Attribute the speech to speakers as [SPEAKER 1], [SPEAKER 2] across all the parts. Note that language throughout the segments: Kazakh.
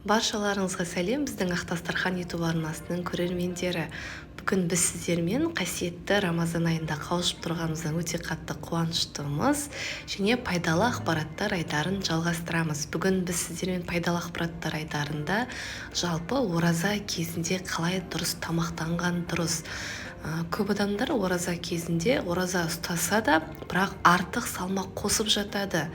[SPEAKER 1] Баршаларыңызға сәлем, біздің Ақтастархан YouTube арнасының көрермендері. Бүгін біз сіздермен қасиетті Рамазан айында қауышып тұрғанымыздан өте қатты қуаныштымыз және пайдалы ақпараттар айдарын жалғастырамыз. Бүгін біз сіздермен пайдалы ақпараттар айдарында жалпы ораза кезінде қалай дұрыс тамақтанған дұрыс. Көп адамдар ораза кезінде ораза ұстаса да, бірақ артық салмақ қосып жатады.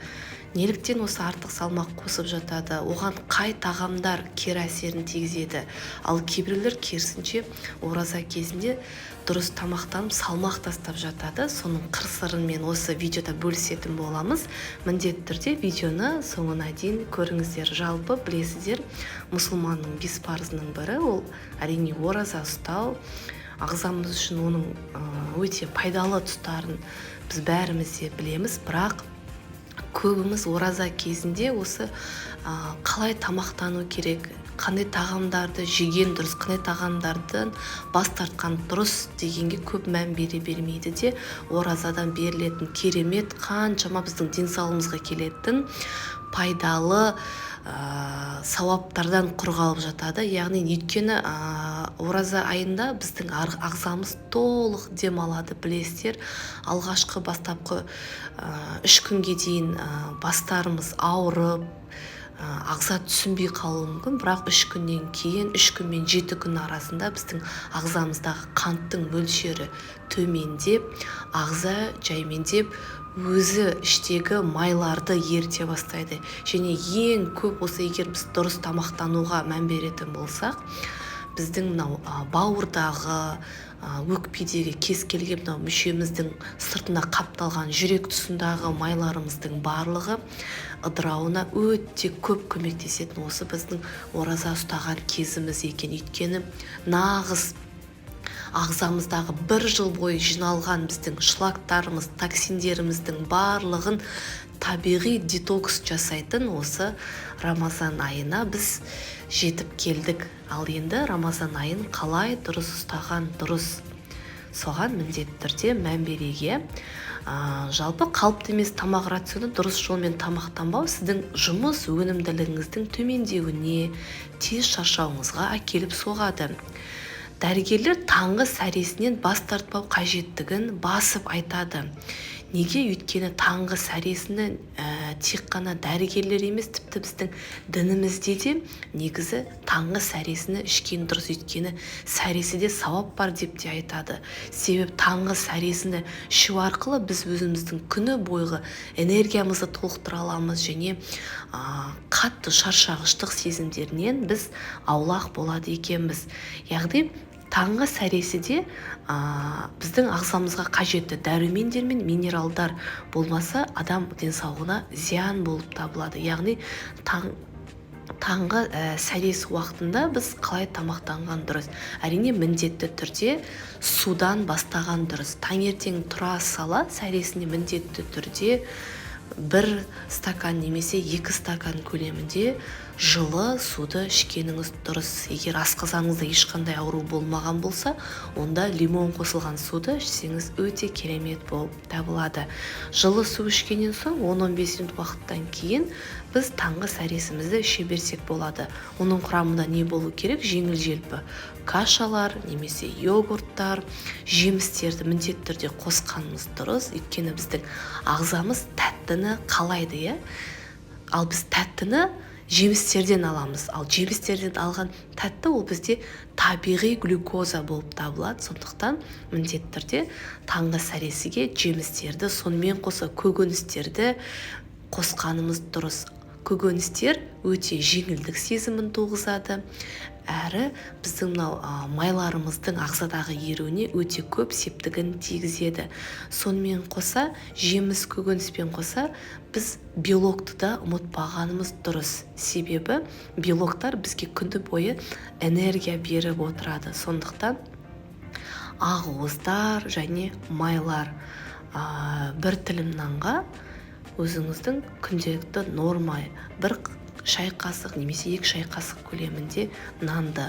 [SPEAKER 1] Неліктен осы артық салмақ қосып жатады? Оған қай тағамдар кері әсерін тигізеді? Ал кейбіреулер керісінше ораза кезінде дұрыс тамақтанып салмақ тастап жатады. Соның қыр-сырын мен осы видеода бөлісетін боламыз. Міндетті түрде видеоны соңына дейін көріңіздер. Жалпы білесіздер, мұсылманның 5 парызының бірі ол әрине ораза ұстау. Ағзамыз үшін оның өте пайдалы тұстарын біз бәріміз де білеміз, бірақ көбіміз ораза кезінде осы қалай тамақтану керек, қандай тағамдарды жеген дұрыс, қандай тағамдардан бас тартқан дұрыс дегенге көп мән бере бермейді де, оразадан берілетін керемет қаншама біздің денсаулығымызға келетін пайдалы сауаптардан құр қалып жатады. Яғни өйткені ораза айында біздің ағзамыз толық демалады, білесіздер. Алғашқы бастапқы 3 күнге дейін бастарымыз ауырып, ағза түсінбей қалуы мүмкін, бірақ 3 күннен кейін 3 күн мен 7 күн арасында біздің ағзамыздағы қанттың мөлшері төмендеп, ағза жаймендеп, өзі іштегі майларды еріте бастайды. Және ең көп осы егер біз дұрыс тамақтануға мән беретін болсақ, біздің мынау бауырдағы, өкпедегі кез келген мынау мүшеміздің сыртына қапталған жүрек тұсындағы майларымыздың барлығы ыдырауына өте көп көмектесетін осы біздің ораза ұстаған кезіміз екен. Өйткені нағыз ағзамыздағы 1 жыл бойы жиналған біздің шлактарымыз, токсиндеріміздің барлығын табиғи детокс жасайтын осы Рамазан айына біз жетіп келдік. Ал енді Рамазан айын қалай дұрыс ұстаған дұрыс? Соған міндетті түрде мән беруге. Жалпы қалыпты емес тамақ рационы, дұрыс жолмен тамақтанбау сіздің жұмыс өнімділігіңіздің төмендеуіне, тез шаршауыңызға әкеліп соғады. Дәрігерлер таңғы сәресінен бас тартпау қажеттігін басып айтады. Неге? Өйткені таңғы сәресіні тек қана дәрігерлер емес, тіпті біздің дінімізде де негізі таңғы сәресіні ішкен дұрыс. Өйткені сәресіде сауап бар деп те айтады. Себебі таңғы сәресіні ішу арқылы біз өзіміздің күні бойғы энергиямызды толықтыра аламыз және қатты шаршағыштық сезімдерінен біз аулақ болады екенбіз. Яғни таңғы сәресіде біздің ағзамызға қажетті дәрумендер мен минералдар болмаса, адам денсаулығына зиян болып табылады. Яғни таңғы сәресі уақытында біз қалай тамақтанған дұрыс? Әрине міндетті түрде судан бастаған дұрыс. Таңертең тұра сала сәресіне міндетті түрде 1 стакан немесе 2 стакан көлемінде жылы суды ішкеніңіз дұрыс. Егер асқазаныңызда ешқандай ауру болмаған болса, онда лимон қосылған суды ішсеңіз өте керемет болып табылады. Жылы су ішкеннен соң 10-15 минут уақыттан кейін біз таңғы сәресімізді іше берсек болады. Оның құрамында не болу керек? Жеңіл-желпі кашалар немесе йогурттар, жемістерді міндетті түрде қосқанымыз дұрыс. Өйткені біздің ағзамыз тәттіні қалайды, ал біз тәттіні жемістерден аламыз. Ал жемістерден алған тәтті ол бізде табиғи глюкоза болып табылады. Сондықтан міндетті түрде таңғы сәресіге жемістерді, сонымен қоса көкөністерді қосқанымыз дұрыс. Көкөністер өте жеңілдік сезімін туғызады. Әрі біздің майларымыздың ағзадағы еруіне өте көп септігін тигізеді. Сонымен қоса, жеміс көкөніспен қоса, біз белокты да ұмытпағанымыз дұрыс. Себебі белоктар бізге күні бойы энергия беріп отырады. Сондықтан ақуыздар және майлар 1 тілім нанға өзіңіздің күнделікті норма 1 шай қасық немесе 2 шай қасық көлемінде нанды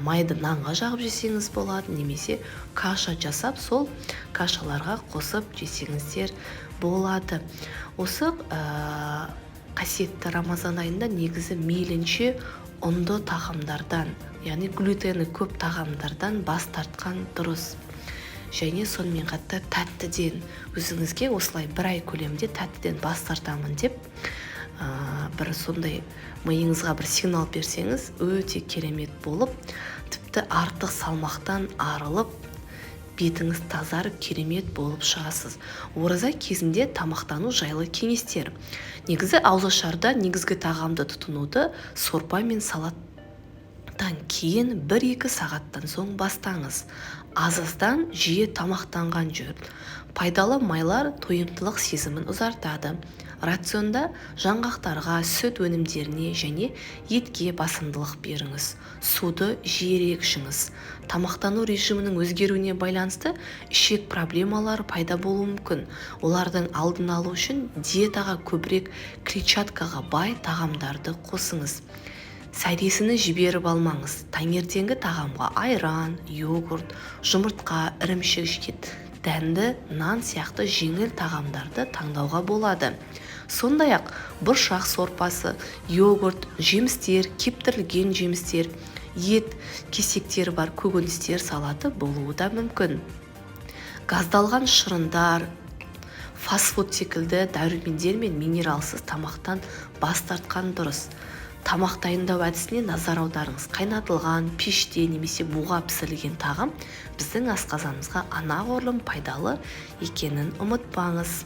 [SPEAKER 1] майды нанға жағып жесеңіз болады, немесе каша жасап сол кашаларға қосып жесеңіздер болады. Осы қасиетті Рамазан айында негізі мейлінше ұнды тағамдардан, яғни глютені көп тағамдардан бас тартқан дұрыс. Және сонымен қатар тәттіден, өзіңізге осылай бір ай көлемде тәттіден бас тартамын деп бір сондай миыңызға бір сигнал берсеңіз, өте керемет болып, тіпті артық салмақтан арылып, бетіңіз тазарып керемет болып шығасыз. Ораза кезінде тамақтану жайлы кеңестер. Негізі ауызашарда негізгі тағамды тұтынуды сорпа мен салаттан кейін 1-2 сағаттан соң бастаңыз. Аз-аздан жиі тамақтанған жөн. Пайдалы майлар тойымдылық сезімін ұзартады. Рационда жаңғақтарға, сүт өнімдеріне және етке басымдылық беріңіз. Суды жиірек ішіңіз. Тамақтану режимінің өзгеруіне байланысты ішек проблемалары пайда болуы мүмкін. Олардың алдын алу үшін диетаға көбірек клетчаткаға бай тағамдарды қосыңыз. Сәйдесіні жіберіп алмаңыз. Таңертеңгі тағамға айран, йогурт, жұмыртқа, ірімшік, дәнді нан сияқты жеңіл тағамдарды таңдауға болады. Сондай-ақ бұршақ сорпасы, йогурт, жемістер, кептірілген жемістер, ет, кесектері бар көкөністер салаты болуы да мүмкін. Газдалған шырындар, фастфуд секілді дәрумендер мен минералсыз тамақтан бас тартқан дұрыс. Тамақ дайындау әдісіне назар аударыңыз. Қайнатылған, пеште немесе буға пісірілген тағам біздің асқазанымызға анағұрлым пайдалы екенін ұмытпаңыз.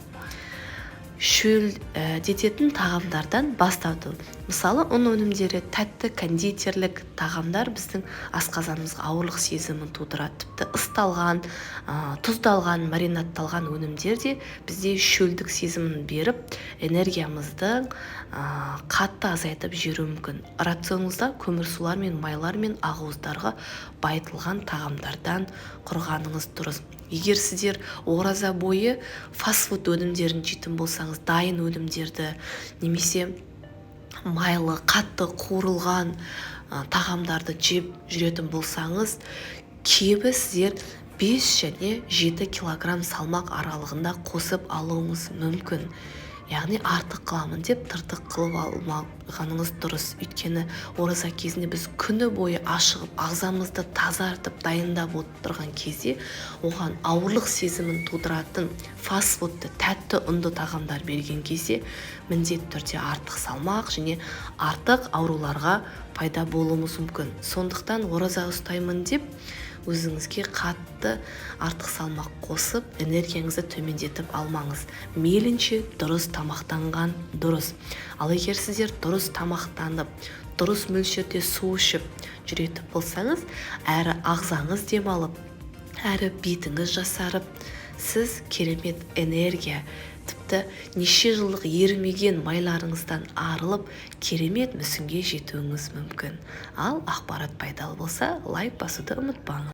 [SPEAKER 1] Шөлдететін тағамдардан бас тарту. Мысалы, ұн өнімдері, тәтті кондитерлік тағамдар біздің асқазанымызға ауырлық сезімін тудырады. Тіпті ысталған, тұздалған, маринадталған өнімдер де бізде шөлдік сезімін беріп, энергиямызды қатты азайтып жіберуі мүмкін. Рационыңызда көмірсулар мен майлар мен ақуыздарға байытылған тағамдардан құрғаныңыз дұрыс. Егер сіздер ораза бойы фастфуд өнімдерін жейтін болсаңыз, дайын өнімдерді немесе майлы, қатты қуырылған тағамдарды жеп жүретін болсаңыз, кебі сіздер 5 және 7 килограмм салмақ аралығында қосып алуыңыз мүмкін. Яғни артық қыламын деп тыртық қылып алмағаныңыз дұрыс. Өйткені ораза кезінде біз күні бойы ашығып, ағзамызды тазартып, дайындап отырған кезде оған ауырлық сезімін тудыратын фастфудты, тәтті ұнды тағамдар берген кезде міндетті түрде артық салмақ және артық ауруларға пайда болуымыз мүмкін. Сондықтан ораза ұстаймын деп өзіңізге қатты артық салмақ қосып, энергияңызды төмендетіп алмаңыз. Мейлінше дұрыс тамақтанған дұрыс. Ал егер сіздер дұрыс тамақтанып, дұрыс мөлшерде су ішіп жүретін болсаңыз, әрі ағзаңыз демалып, әрі бетіңіз жасарып, сіз керемет энергия, тіпті неше жылдық ерімеген майларыңыздан арылып, керемет мүсінге жетуіңіз мүмкін. Ал ақпарат пайдалы болса, лайк басуды ұмытпаңыз.